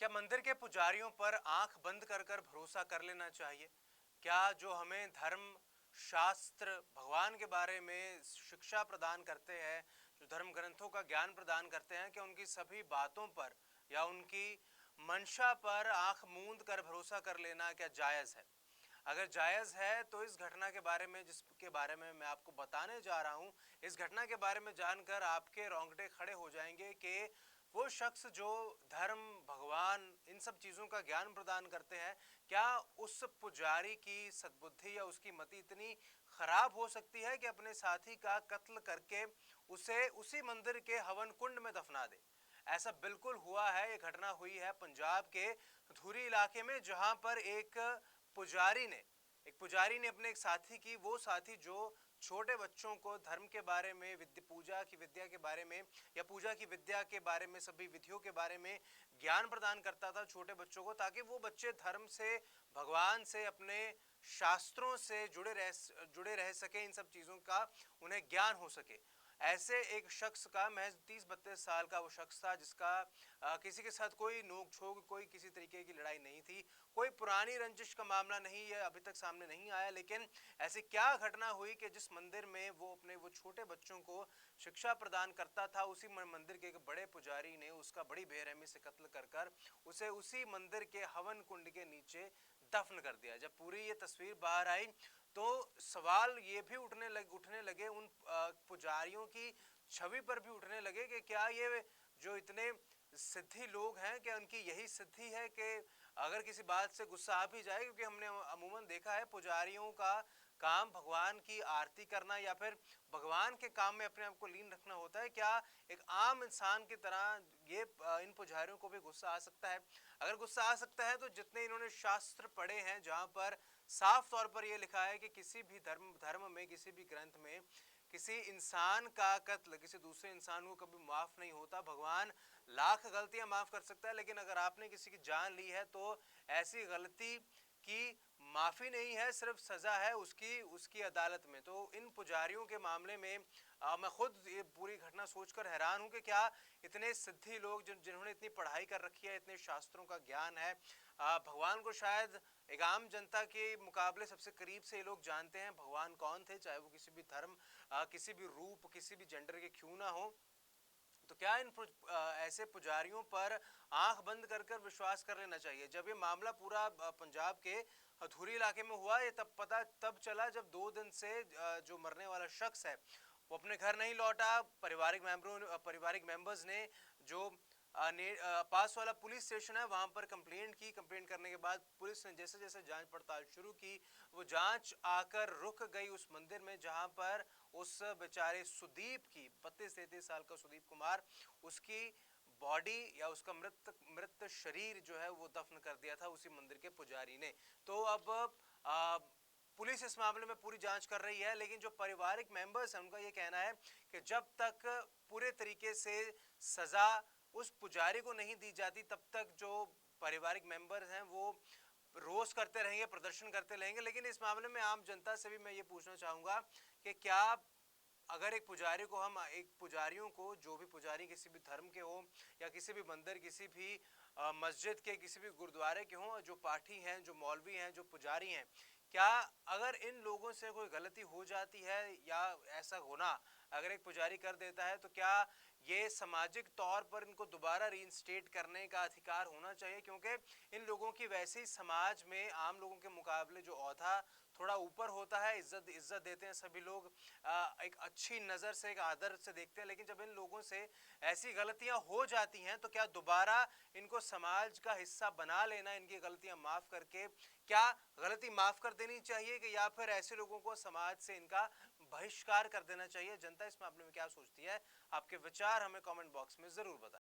क्या मंदिर के पुजारियों पर आंख बंद कर कर भरोसा कर लेना चाहिए? क्या जो हमें धर्म शास्त्र भगवान के बारे में शिक्षा प्रदान करते हैं, जो धर्म ग्रंथों का ज्ञान प्रदान करते हैं, क्या उनकी सभी बातों पर या उनकी मंशा पर आंख मूंद कर भरोसा कर लेना क्या जायज़ है? अगर जायज़ है तो इस घटना के बारे में जिसके बारे में मैं आपको बताने जा रहा हूँ, इस घटना के बारे में जानकर आपके रोंगटे खड़े हो जाएंगे कि वो शख्स जो धर्म, भगवान इन सब चीज़ों का ज्ञान प्रदान करते हैं, क्या उस पुजारी की सद्बुद्धि या उसकी मति इतनी खराब हो सकती है कि अपने साथी का कत्ल करके उसे उसी मंदिर के हवन कुंड में दफना दे? ऐसा बिल्कुल हुआ है। ये घटना हुई है पंजाब के धुरी इलाके में, जहां पर पुजारी ने एक पुजारी ने अपने एक साथी की, वो साथी जो छोटे बच्चों को धर्म के बारे में, पूजा की विद्या के बारे में या पूजा की विद्या के बारे में, सभी विधियों के बारे में ज्ञान प्रदान करता था छोटे बच्चों को, ताकि वो बच्चे धर्म से, भगवान से, अपने शास्त्रों से जुड़े रह सके, इन सब चीज़ों का उन्हें ज्ञान हो सके। ऐसे एक शख्स का, महज 30-32 साल का वो शख्स था, जिसका किसी के साथ कोई नोक झोंक, कोई किसी तरीके की लड़ाई नहीं थी, कोई पुरानी रंजिश का मामला नहीं, ये अभी तक सामने नहीं आया। लेकिन ऐसी क्या घटना हुई कि जिस मंदिर में वो अपने वो छोटे बच्चों को शिक्षा प्रदान करता था, उसी मंदिर के एक बड़े पुजारी ने उसका बड़ी बेरहमी से कत्ल कर कर उसे उसी मंदिर के हवन कुंड के नीचे दफन कर दिया। जब पूरी ये तस्वीर बाहर आई तो सवाल ये भी उठने लगे उन पुजारियों की छवि पर भी उठने लगे कि क्या ये जो इतने सिद्धि लोग हैं, क्या उनकी यही सिद्धि है कि अगर किसी बात से गुस्सा आ भी जाए, क्योंकि हमने अमूमन देखा है पुजारियों का काम भगवान की आरती करना या फिर भगवान के काम में अपने आप को लीन रखना होता है, क्या एक आम इंसान की तरह ये इन पुजारियों को भी गुस्सा आ सकता है? अगर गुस्सा आ सकता है तो जितने इन्होंने शास्त्र पढ़े हैं, जहां पर साफ तौर पर यह लिखा है कि किसी भी धर्म में, किसी भी ग्रंथ में किसी इंसान का कत्ल किसी दूसरे इंसान को कभी माफ नहीं होता। भगवान लाख गलतियां माफ कर सकता है, लेकिन अगर आपने किसी की जान ली है तो ऐसी गलती की माफी नहीं है, सिर्फ सजा है उसकी उसकी अदालत में। तो इन पुजारियों के मामले में मैं खुद ये पूरी घटना सोचकर हैरान हूं कि क्या इतने सिद्धि लोग जिन्होंने इतनी पढ़ाई कर रखी है, इतने शास्त्रों का ज्ञान है, भगवान को शायद एक आम जनता के मुकाबले सबसे करीब से ये लोग जानते हैं भगवान कौन थे, चाहे वो किसी भी धर्म, किसी भी रूप, किसी भी जेंडर के क्यों ना हो। तो क्या ऐसे पुजारियों पर आंख बंद कर कर विश्वास कर लेना चाहिए? जब ये मामला पूरा पंजाब के हथुरी इलाके में हुआ, ये तब चला जब 2 दिन से जो मरने वाला शख्स है वो अपने घर नहीं लौटा। पारिवारिक मेंबर्स ने जो पास वाला पुलिस स्टेशन है वहां पर कंप्लेंट करने के बाद पुलिस ने जैसे जैसे जांच पड़ताल शुरू की, वो जांच आकर रुक गई उस मंदिर में, जहां पर उस बेचारे सुदीप की, 32-33 साल का सुदीप कुमार, उसकी बॉडी या उसका मृत शरीर जो है वो दफन कर दिया था उसी मंदिर के पुजारी ने। तो अब पुलिस इस मामले में पूरी जांच कर रही है, लेकिन जो पारिवारिक मेंबर्स हैं उनका ये कहना है कि जब तक पूरे तरीके से सजा उस पुजारी को नहीं दी जाती, तब तक जो पारिवारिक मेंबर्स हैं वो रोष करते रहेंगे, प्रदर्शन करते रहेंगे। लेकिन इस मामले में आम जनता से भी मैं ये पूछना चाहूंगा कि क्या अगर एक पुजारियों को, जो भी पुजारी किसी भी धर्म के हो या किसी भी मंदिर, किसी भी मस्जिद के, किसी भी गुरुद्वारे के हों, जो पाठी हैं, जो मौलवी हैं, जो पुजारी हैं, क्या अगर इन लोगों से कोई गलती हो जाती है या ऐसा होना अगर एक पुजारी कर देता है, तो क्या ये सामाजिक तौर पर इनको दोबारा रीइंस्टेट करने का अधिकार होना चाहिए? क्योंकि इन लोगों की वैसे ही समाज में आम लोगों के मुकाबले जो औहदा थोड़ा ऊपर होता है, इज्जत देते हैं सभी लोग, एक अच्छी नज़र से, एक आदर से देखते हैं। लेकिन जब इन लोगों से ऐसी गलतियां हो जाती हैं तो क्या दोबारा इनको समाज का हिस्सा बना लेना, इनकी गलतियां माफ करके, क्या गलती माफ कर देनी चाहिए कि या फिर ऐसे लोगों को समाज से इनका बहिष्कार कर देना चाहिए? जनता इस मामले में क्या सोचती है? आपके विचार हमें कमेंट बॉक्स में जरूर बताएं।